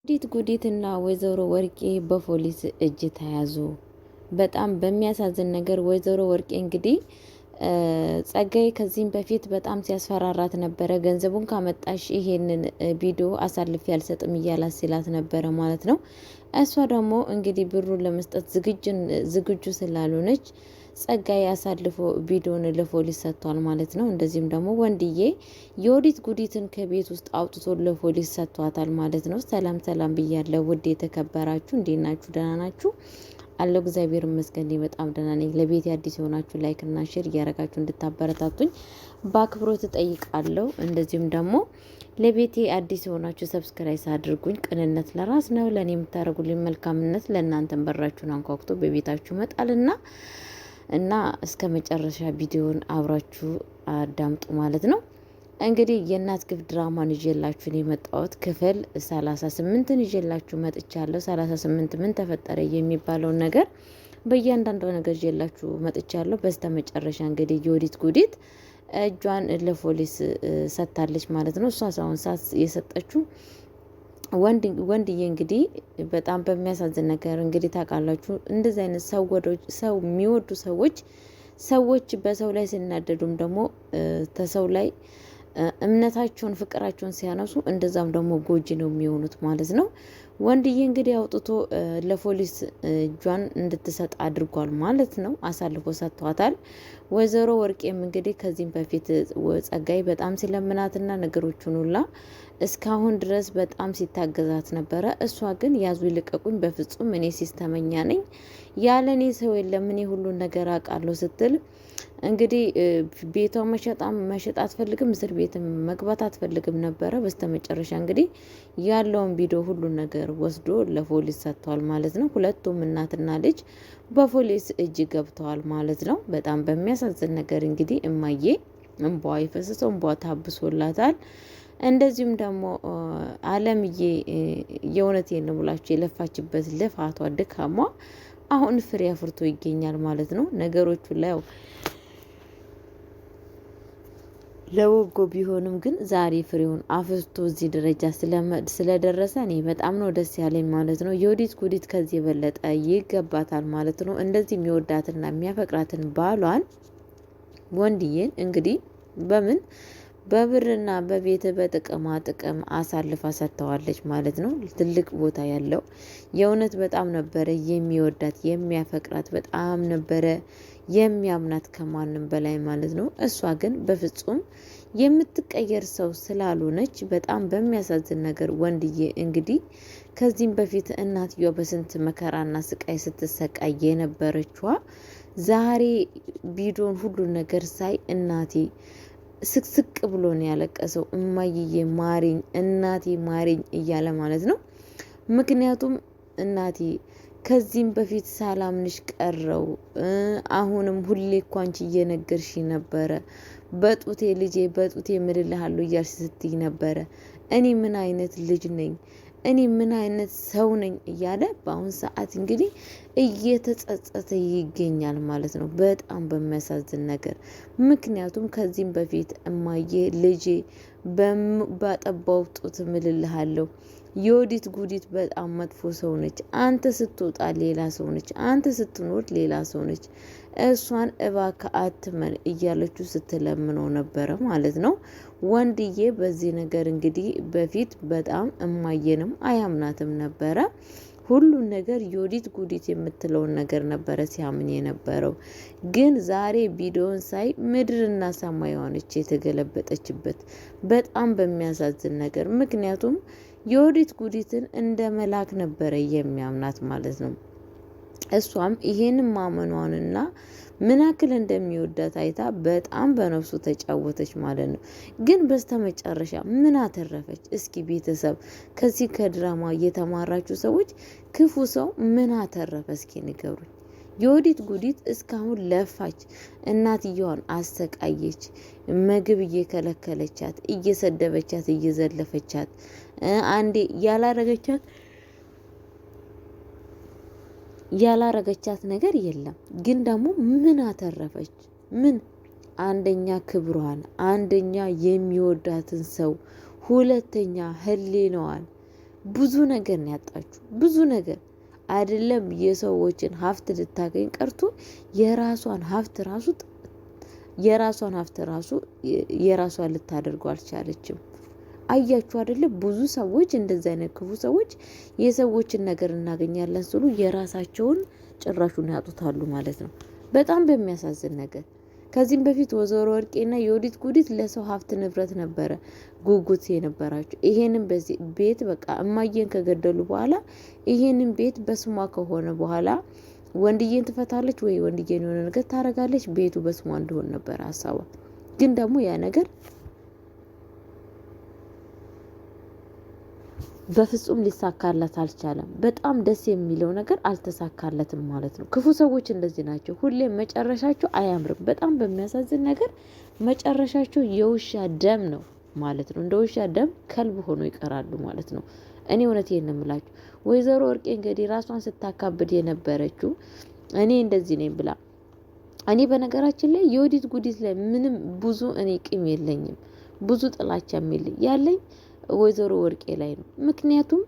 ጉዲትና ወይዘሮ ወርቄ በፖሊስ እጅ ተያዙ። በጣም በሚያሳዝን ነገር ወይዘሮ ወርቄ እንግዲህ ጸጋዬ ከዚህም በፊት በጣም ሲያስፈራራት ነበረ። ገንዘቡን ካመጣሽ ይሄንን ቪዲዮ አሳልፌ አልሰጥም እያላት ሲላት ነበረ ማለት ነው። እሷ ደግሞ እንግዲህ ብሩን ለመስጠት ዝግጁ ስላልሆነች ጸጋዬ አሳልፎ ቪዲዮን ለፖሊስ ሰጥቷል ማለት ነው። እንደዚህም ደግሞ ወንድዬ የወዲት ጉዲትን ከቤት ውስጥ አውጥቶ ለፖሊስ ሰጥቷታል ማለት ነው። ሰላም ሰላም ብያለሁ ውድ የተከበራችሁ፣ እንዴት ናችሁ? ደህና ናችሁ? አለው እግዚአብሔር ይመስገን በጣም ደህና ነኝ። ለቤት አዲስ የሆናችሁ ላይክ እና ሼር እያረጋችሁ እንድታበረታቱኝ በአክብሮት እጠይቃለሁ። እንደዚሁም ደግሞ ለቤቴ አዲስ የሆናችሁ ሰብስክራይብ አድርጉኝ። ቅንነት ለራስ ነው። ለእኔ የምታደርጉልኝ መልካምነት ለእናንተን በራችሁን አንኳኩቶ በቤታችሁ መጣልና እና እስከ መጨረሻ ቪዲዮን አብራችሁ አዳምጡ ማለት ነው። እንግዲህ የእናት ግፍ ድራማን ይዤላችሁን የመጣሁት ክፍል 38ን ይዤላችሁ መጥቻለሁ። 38 ምን ተፈጠረ የሚባለውን ነገር በእያንዳንዱ ነገር ይዤላችሁ መጥቻለሁ። በስተ መጨረሻ እንግዲህ የወዲት ጉዲት እጇን ለፖሊስ ሰጥታለች ማለት ነው። እሷ ሳይሆን የሰጠችው ወንድዬ እንግዲህ በጣም በሚያሳዝን ነገር እንግዲህ ታውቃላችሁ፣ እንደዚህ አይነት ሰው የሚወዱ ሰዎች በሰው ላይ ሲናደዱም ደግሞ ተሰው ላይ እምነታቸውን ፍቅራቸውን ሲያነሱ እንደዛም ደግሞ ጎጂ ነው የሚሆኑት ማለት ነው። ወንድዬ እንግዲህ አውጥቶ ለፖሊስ እጇን እንድትሰጥ አድርጓል ማለት ነው። አሳልፎ ሰጥቷታል። ወይዘሮ ወርቄም እንግዲህ ከዚህም በፊት ጸጋይ በጣም ሲለምናትና ነገሮችን ሁላ እስካሁን ድረስ በጣም ሲታገዛት ነበረ። እሷ ግን ያዙ ይልቀቁኝ፣ በፍጹም እኔ ሲስተመኛ ነኝ፣ ያለ እኔ ሰው የለም፣ እኔ ሁሉን ነገር አውቃለሁ ስትል እንግዲህ ቤቷ መሸጥ አትፈልግም፣ እስር ቤት መግባት አትፈልግም ነበረ። በስተመጨረሻ እንግዲህ ያለውን ቪዲዮ ሁሉን ነገር ወስዶ ለፖሊስ ሰጥቷል ማለት ነው። ሁለቱም እናትና ልጅ በፖሊስ እጅ ገብተዋል ማለት ነው። በጣም በሚያሳዝን ነገር እንግዲህ እማዬ እንቧ የፈሰሰው እንቧ ታብሶላታል። እንደዚሁም ደግሞ አለምዬ የእውነቴን ነው ብላችሁ የለፋችበት ልፋቷ ድካሟ አሁን ፍሬ አፍርቶ ይገኛል ማለት ነው። ነገሮቹ ላይ ለወጎ ቢሆንም ግን ዛሬ ፍሬውን አፍርቶ እዚህ ደረጃ ስለደረሰ እኔ በጣም ነው ደስ ያለኝ ማለት ነው። የወዲት ጉዲት ከዚህ የበለጠ ይገባታል ማለት ነው። እንደዚህ የሚወዳትና የሚያፈቅራትን ባሏን ወንድዬን እንግዲህ በብርና በቤት በጥቅማ ጥቅም አሳልፋ ሰጥተዋለች ማለት ነው። ትልቅ ቦታ ያለው የእውነት በጣም ነበረ የሚወዳት የሚያፈቅራት፣ በጣም ነበረ የሚያምናት ከማንም በላይ ማለት ነው። እሷ ግን በፍጹም የምትቀየር ሰው ስላልሆነች በጣም በሚያሳዝን ነገር ወንድዬ እንግዲህ ከዚህም በፊት እናትየዋ በስንት መከራና ስቃይ ስትሰቃይ የነበረችዋ ዛሬ ቪዲዮን ሁሉ ነገር ሳይ እናቴ ስቅስቅ ብሎ ነው ያለቀሰው። እማዬ ማሪኝ፣ እናቴ ማሪኝ እያለ ማለት ነው። ምክንያቱም እናቴ ከዚህም በፊት ሳላምንሽ ቀረው፣ አሁንም ሁሌ እኮ አንቺ እየነገርሽ ነበረ፣ በጡቴ ልጄ በጡቴ ምልልሃለሁ እያልሽ ስትይ ነበረ። እኔ ምን አይነት ልጅ ነኝ? እኔ ምን አይነት ሰው ነኝ? እያለ በአሁን ሰዓት እንግዲህ እየተጸጸተ ይገኛል ማለት ነው። በጣም በሚያሳዝን ነገር ምክንያቱም ከዚህም በፊት እማዬ ልጄ ባጠባው ጡት ምልልሃለሁ፣ የወዲት ጉዲት በጣም መጥፎ ሰው ነች፣ አንተ ስትወጣ ሌላ ሰው ነች፣ አንተ ስትኖር ሌላ ሰው ነች፣ እሷን እባክህ አትመን እያለችው ስትለምነው ነበረ ማለት ነው። ወንድዬ በዚህ ነገር እንግዲህ በፊት በጣም እማየንም አያምናትም ነበረ። ሁሉን ነገር የወዲት ጉዲት የምትለውን ነገር ነበረ ሲያምን የነበረው። ግን ዛሬ ቪዲዮን ሳይ ምድርና ሰማይ ሆነች የተገለበጠችበት በጣም በሚያሳዝን ነገር። ምክንያቱም የወዲት ጉዲትን እንደ መልአክ ነበረ የሚያምናት ማለት ነው። እሷም ይሄን ማመኗንና ምን ያክል እንደሚወዳት አይታ በጣም በነፍሱ ተጫወተች ማለት ነው። ግን በስተመጨረሻ ምን አተረፈች? እስኪ ቤተሰብ ከዚህ ከድራማ የተማራችሁ ሰዎች ክፉ ሰው ምን አተረፈ? እስኪ ንገሩኝ። የወዲት ጉዲት እስካሁን ለፋች፣ እናትየዋን አሰቃየች፣ ምግብ እየከለከለቻት፣ እየሰደበቻት፣ እየዘለፈቻት አንዴ ያላረገቻት ነገር የለም። ግን ደግሞ ምን አተረፈች? ምን? አንደኛ ክብሯን፣ አንደኛ የሚወዳትን ሰው፣ ሁለተኛ ህሊናዋን ብዙ ነገር ነው ያጣችሁ። ብዙ ነገር አይደለም የሰዎችን ሀብት ልታገኝ ቀርቶ የራሷን ሀብት ራሱ የራሷን ልታደርገው አልቻለችም። አያችሁ አይደለ? ብዙ ሰዎች እንደዚህ አይነት ክፉ ሰዎች የሰዎችን ነገር እናገኛለን ስሉ የራሳቸውን ጭራሹን ያጡታሉ ማለት ነው። በጣም በሚያሳዝን ነገር ከዚህም በፊት ወይዘሮ ወርቄና የወዲት ጉዲት ለሰው ሀብት ንብረት ነበረ ጉጉት የነበራቸው። ይሄንን በዚህ ቤት በቃ እማዬን ከገደሉ በኋላ ይሄንን ቤት በስሟ ከሆነ በኋላ ወንድዬን ትፈታለች ወይ ወንድዬን የሆነ ነገር ታረጋለች፣ ቤቱ በስሟ እንደሆነ ነበር ሀሳቧ። ግን ደግሞ ያ ነገር በፍጹም ሊሳካለት አልቻለም። በጣም ደስ የሚለው ነገር አልተሳካለትም ማለት ነው። ክፉ ሰዎች እንደዚህ ናቸው። ሁሌም መጨረሻቸው አያምርም። በጣም በሚያሳዝን ነገር መጨረሻቸው የውሻ ደም ነው ማለት ነው። እንደ ውሻ ደም ከልብ ሆኖ ይቀራሉ ማለት ነው። እኔ እውነቴን ነው የምላችሁ። ወይዘሮ ወርቄ እንግዲህ ራሷን ስታካብድ የነበረችው እኔ እንደዚህ ነኝ ብላ እኔ በነገራችን ላይ የወዲት ጉዲት ላይ ምንም ብዙ እኔ ቂም የለኝም፣ ብዙ ጥላቻ ያለኝ ወይዘሮ ወርቄ ላይ ነው። ምክንያቱም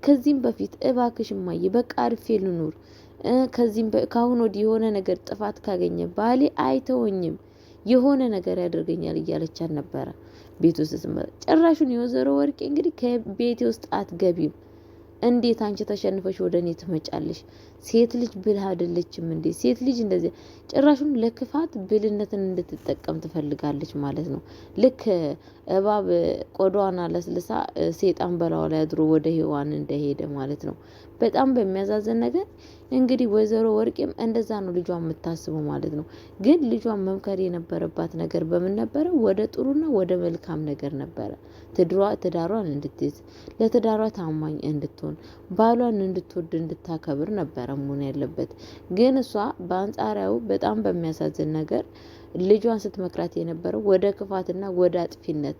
ከዚህም በፊት እባክሽ እማዬ በቃ አርፌ ልኑር፣ ከአሁን ወዲህ የሆነ ነገር ጥፋት ካገኘ ባሌ አይተወኝም፣ የሆነ ነገር ያደርገኛል እያለቻት ነበረ። ቤት ውስጥ ጭራሹን የወይዘሮ ወርቄ እንግዲህ ከቤቴ ውስጥ አትገቢም፣ እንዴት አንቺ ተሸንፈሽ ወደ እኔ ትመጫለሽ? ሴት ልጅ ብልህ አይደለችም እንዴ? ሴት ልጅ እንደዚህ ጭራሹን ለክፋት ብልነትን እንድትጠቀም ትፈልጋለች ማለት ነው። ልክ እባብ ቆዳዋን አለስልሳ ሴጣን በላዋ ላይ አድሮ ወደ ሔዋን እንደሄደ ማለት ነው። በጣም በሚያዛዝን ነገር እንግዲህ ወይዘሮ ወርቄም እንደዛ ነው ልጇ የምታስበው ማለት ነው። ግን ልጇን መምከር የነበረባት ነገር በምን ነበረ? ወደ ጥሩና ወደ መልካም ነገር ነበረ። ትዳሯን እንድትይዝ፣ ለትዳሯ ታማኝ እንድትሆን፣ ባሏን እንድትወድ እንድታከብር ነበረ መሆን ያለበት። ግን እሷ በአንጻራዊ በጣም በሚያሳዝን ነገር ልጇን ስትመክራት የነበረው ወደ ክፋትና ወደ አጥፊነት፣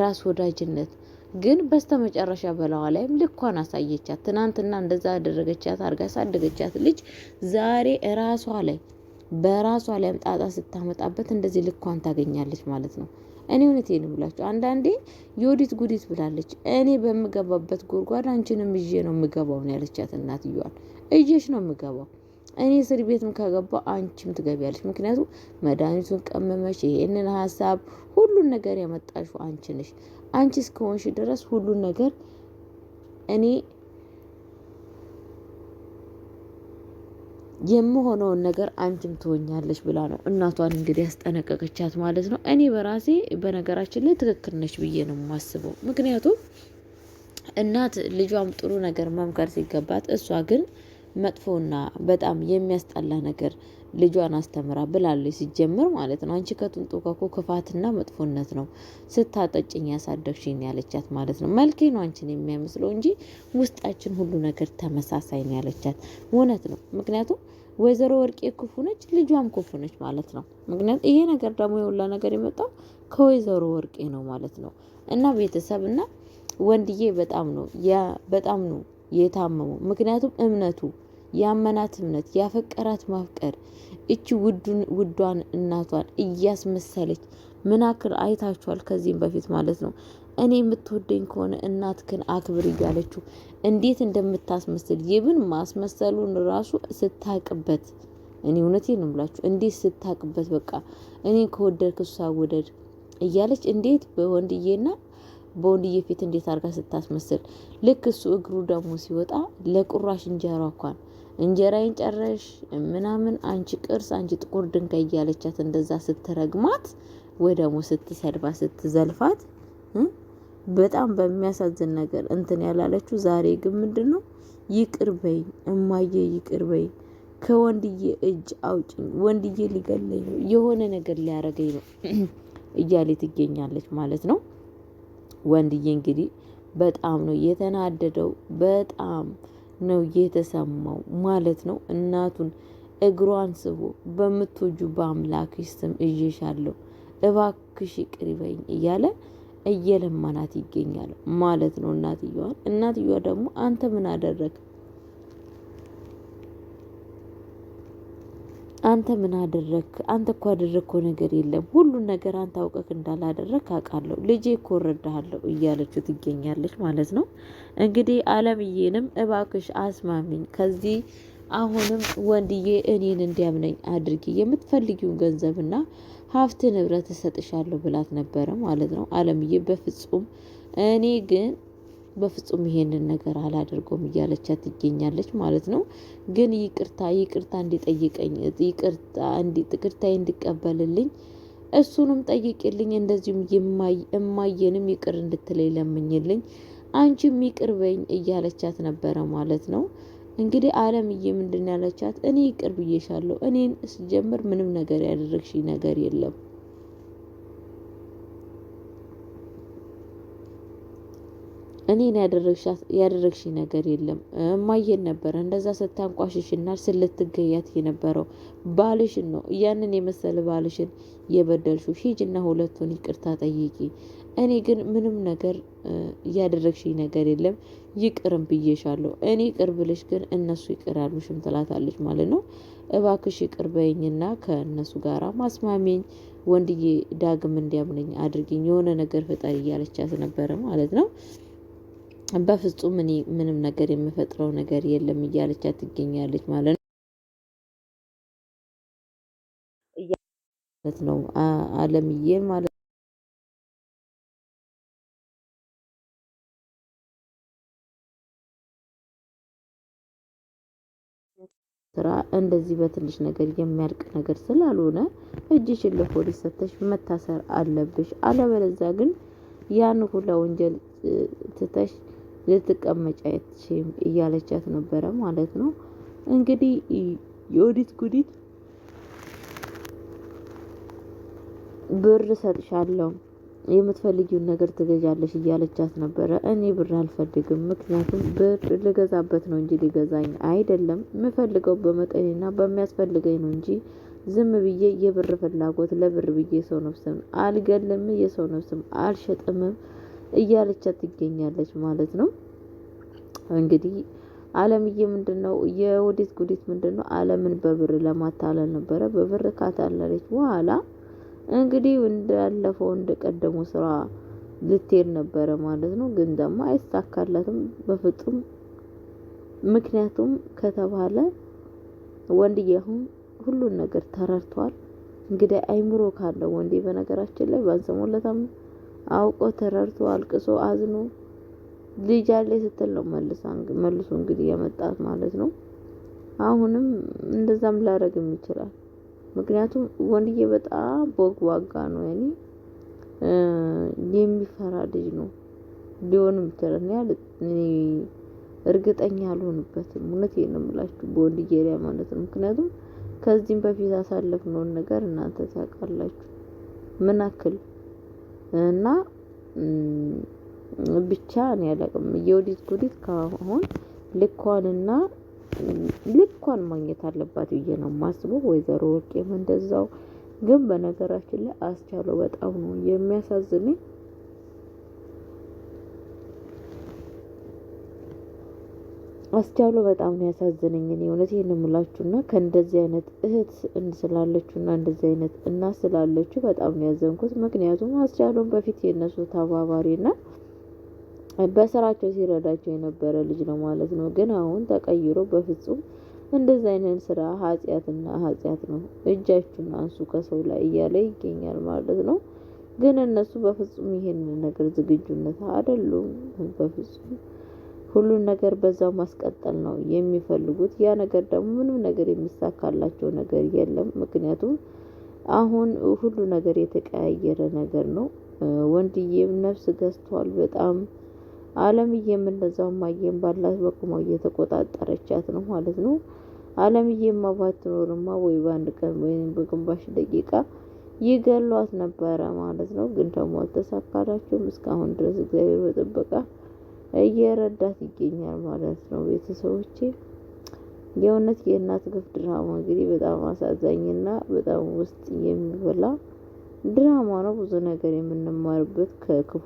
ራስ ወዳጅነት ግን በስተመጨረሻ በላዋ ላይም ልኳን አሳየቻት። ትናንትና እንደዛ ያደረገቻት አርጋ ያሳደገቻት ልጅ ዛሬ በራሷ ላይ ጣጣ ስታመጣበት እንደዚህ ልኳን ታገኛለች ማለት ነው። እኔ እውነቴን ነው ብላችሁ አንዳንዴ የወዲት ጉዲት ብላለች። እኔ በምገባበት ጉድጓድ አንቺንም ይዤ ነው የምገባው ነው ያለቻት እናትየዋን። እየሽ ነው የምገባው እኔ እስር ቤትም ከገባው አንቺም ትገቢያለሽ። ምክንያቱም መድኃኒቱን ቀመመሽ፣ ይሄንን ሀሳብ ሁሉን ነገር ያመጣሽው አንቺ ነሽ። አንቺ እስከሆንሽ ድረስ ሁሉን ነገር እኔ የምሆነውን ነገር አንቺም ትሆኛለሽ ብላ ነው እናቷን እንግዲህ ያስጠነቀቀቻት ማለት ነው። እኔ በራሴ በነገራችን ላይ ትክክል ነች ብዬ ነው የማስበው። ምክንያቱም እናት ልጇም ጥሩ ነገር መምከር ሲገባት እሷ ግን መጥፎና በጣም የሚያስጠላ ነገር ልጇን አስተምራ ብላለች ሲጀምር ማለት ነው። አንቺ ከጥንቱ እኮ ክፋትና መጥፎነት ነው ስታጠጭኝ ያሳደግሽኝ ያለቻት ማለት ነው። መልኬ ነው አንቺን የሚያመስለው እንጂ ውስጣችን ሁሉ ነገር ተመሳሳይ ነው ያለቻት እውነት ነው። ምክንያቱም ወይዘሮ ወርቄ ክፉ ነች፣ ልጇም ክፉ ነች ማለት ነው። ምክንያቱም ይሄ ነገር ደግሞ የሁላ ነገር የመጣው ከወይዘሮ ወርቄ ነው ማለት ነው። እና ቤተሰብና ወንድዬ በጣም ነው የታመመው። ምክንያቱም እምነቱ ያመናት እምነት ያፈቀራት ማፍቀር እቺ ውዷን እናቷን እያስመሰለች ምናክል አይታችኋል። ከዚህም በፊት ማለት ነው እኔ የምትወደኝ ከሆነ እናትክን አክብር እያለችው እንዴት እንደምታስመስል ይብን ማስመሰሉን ራሱ ስታቅበት፣ እኔ እውነቴን ነው የምላችሁ እንዴት ስታቅበት በቃ እኔ ከወደድክ እሷ ውደድ እያለች እንዴት በወንድዬ ፊት እንዴት አድርጋ ስታስመስል፣ ልክ እሱ እግሩ ደግሞ ሲወጣ ለቁራሽ እንጀራ እንኳን እንጀራዬን ጨረሽ ምናምን አንቺ ቅርስ አንቺ ጥቁር ድንጋይ እያለቻት እንደዛ ስትረግማት ወይ ደግሞ ስትሰድባት ስትዘልፋት በጣም በሚያሳዝን ነገር እንትን ያላለችው። ዛሬ ግን ምንድነው ይቅር በይ እማዬ ይቅር በይ፣ ከወንድዬ እጅ አውጭኝ፣ ወንድዬ ሊገለኝ ነው፣ የሆነ ነገር ሊያረገኝ ነው እያለ ትገኛለች ማለት ነው። ወንድዬ እንግዲህ በጣም ነው የተናደደው፣ በጣም ነው የተሰማው ማለት ነው። እናቱን እግሯን ስቦ በምትወጁ በአምላክሽ ስም እዤሻለሁ እባክሽ ይቅር በይኝ እያለ እየለመናት ይገኛል ማለት ነው እናትየዋን። እናትየዋ ደግሞ አንተ ምን አደረግ አንተ ምን አደረክ? አንተ እኮ ያደረግከው ነገር የለም። ሁሉን ነገር አንተ አውቀክ እንዳላደረክ አውቃለሁ። ልጄ እኮ እረዳሃለሁ እያለችው ትገኛለች ማለት ነው። እንግዲህ አለምዬንም እባክሽ አስማሚኝ ከዚህ አሁንም ወንድዬ እኔን እንዲያምነኝ አድርጊ፣ የምትፈልጊውን ገንዘብና ሀብት ንብረት እሰጥሻለሁ ብላት ነበረ ማለት ነው። አለምዬ በፍጹም እኔ ግን በፍጹም ይሄንን ነገር አላደርገውም እያለቻት ትገኛለች ማለት ነው። ግን ይቅርታ እንዲጠይቀኝ ይቅርታ እንዲቀበልልኝ እሱንም ጠይቅልኝ፣ እንደዚሁም እማየንም ይቅር እንድትለኝ ለምኝልኝ፣ አንቺም ይቅር በኝ እያለቻት ነበረ ማለት ነው። እንግዲህ አለምዬ ምንድን ያለቻት እኔ ይቅር ብዬሻለሁ፣ እኔን ስጀምር ምንም ነገር ያደረግሽ ነገር የለም እኔን ያደረግሽ ነገር የለም። እማየን ነበረ እንደዛ ስታንቋሽሽና ስልትገያት የነበረው ባልሽን ነው። ያንን የመሰለ ባልሽን የበደልሽው ሂጂና ሁለቱን ይቅርታ ጠይቂ። እኔ ግን ምንም ነገር ያደረግሽ ነገር የለም፣ ይቅርም ብዬሻለሁ። እኔ ይቅር ብልሽ ግን እነሱ ይቅር ያሉሽም ትላታለች ማለት ነው። እባክሽ ይቅር በይኝና ከእነሱ ጋር ማስማሚኝ፣ ወንድዬ ዳግም እንዲያምነኝ አድርጊኝ፣ የሆነ ነገር ፍጠር እያለቻት ነበረ ማለት ነው። በፍጹም እኔ ምንም ነገር የምፈጥረው ነገር የለም እያለቻት ትገኛለች ማለት ነው። አለምዬን ማለት ስራ እንደዚህ በትንሽ ነገር የሚያልቅ ነገር ስላልሆነ እጅሽን ለፖሊስ ሰተሽ መታሰር አለብሽ፣ አለበለዚያ ግን ያን ሁላ ወንጀል ትተሽ ልትቀመጭ አይችም እያለቻት ነበረ ማለት ነው። እንግዲህ የወዲት ጉዲት ብር ሰጥሻለሁ የምትፈልጊውን ነገር ትገዣለሽ እያለቻት ነበረ። እኔ ብር አልፈልግም፣ ምክንያቱም ብር ልገዛበት ነው እንጂ ሊገዛኝ አይደለም። የምፈልገው በመጠኔና በሚያስፈልገኝ ነው እንጂ ዝም ብዬ የብር ፍላጎት ለብር ብዬ ሰው ነፍስም አልገልም፣ የሰው ነፍስም አልሸጥምም እያለቻት ትገኛለች ማለት ነው። እንግዲህ አለምዬ ምንድነው የወዲት ጉዲት ምንድነው አለምን በብር ለማታለል ነበረ። በብር ካታለለች በኋላ እንግዲህ እንዳለፈው እንደቀደሙ ስራ ልትሄድ ነበረ ማለት ነው። ግን ደግሞ አይሳካላትም በፍጹም። ምክንያቱም ከተባለ ወንድዬ አሁን ሁሉን ነገር ተረድቷል። እንግዲህ አይምሮ ካለው ወንዴ በነገራችን ላይ ባንሰሞለታም አውቆ ተረድቶ አልቅሶ አዝኖ ልጅ አለ ስትል ነው መልሶ እንግዲህ የመጣት ማለት ነው። አሁንም እንደዛም ላረግም ይችላል። ምክንያቱም ወንድዬ በጣም ቦግዋጋ ነው፣ ያኔ የሚፈራ ልጅ ነው ሊሆንም ይችላል። እኔ እርግጠኛ አልሆንበትም፣ እውነቴን ነው የምላችሁ በወንድዬ ላይ ማለት ነው። ምክንያቱም ከዚህም በፊት ያሳለፍነውን ነገር እናንተ ታውቃላችሁ ምን አክል እና ብቻ እኔ አላውቅም። የወዲት ጉዲት ካሁን ልኳን ማግኘት አለባት ብዬ ነው የማስበው። ወይዘሮ ወርቄም እንደዛው። ግን በነገራችን ላይ አስቻለው በጣም ነው የሚያሳዝነኝ። አስቻለው በጣም ነው ያሳዝነኝ። እኔ እውነቴን ነው የምላችሁና ከእንደዚህ አይነት እህት ስላለችውና እንደዚህ አይነት እናት ስላለችው በጣም ነው ያዘንኩት። ምክንያቱም አስቻለውን በፊት የነሱ ተባባሪና በስራቸው ሲረዳቸው የነበረ ልጅ ነው ማለት ነው። ግን አሁን ተቀይሮ በፍጹም እንደዚህ አይነት ስራ ኃጢአት ነው፣ እጃችሁን አንሱ ከሰው ላይ እያለ ይገኛል ማለት ነው። ግን እነሱ በፍጹም ይሄንን ነገር ዝግጁነት አይደሉም። በፍጹም ሁሉን ነገር በዛው ማስቀጠል ነው የሚፈልጉት። ያ ነገር ደግሞ ምንም ነገር የሚሳካላቸው ነገር የለም። ምክንያቱም አሁን ሁሉ ነገር የተቀያየረ ነገር ነው። ወንድዬም ነፍስ ገዝቷል በጣም። አለምዬም እንደዛው ማየም ባላት በቁሟ እየተቆጣጠረቻት ነው ማለት ነው። አለምዬማ ባትኖርማ ወይ በአንድ ቀን ወይም በግማሽ ደቂቃ ይገሏት ነበረ ማለት ነው። ግን ደግሞ አልተሳካላቸውም። እስካሁን ድረስ እግዚአብሔር በጥበቃ እየረዳት ይገኛል ማለት ነው። ቤተሰቦቼ የእውነት የእናት ግፍ ድራማ እንግዲህ በጣም አሳዛኝና በጣም ውስጥ የሚበላ ድራማ ነው። ብዙ ነገር የምንማርበት ከክፉ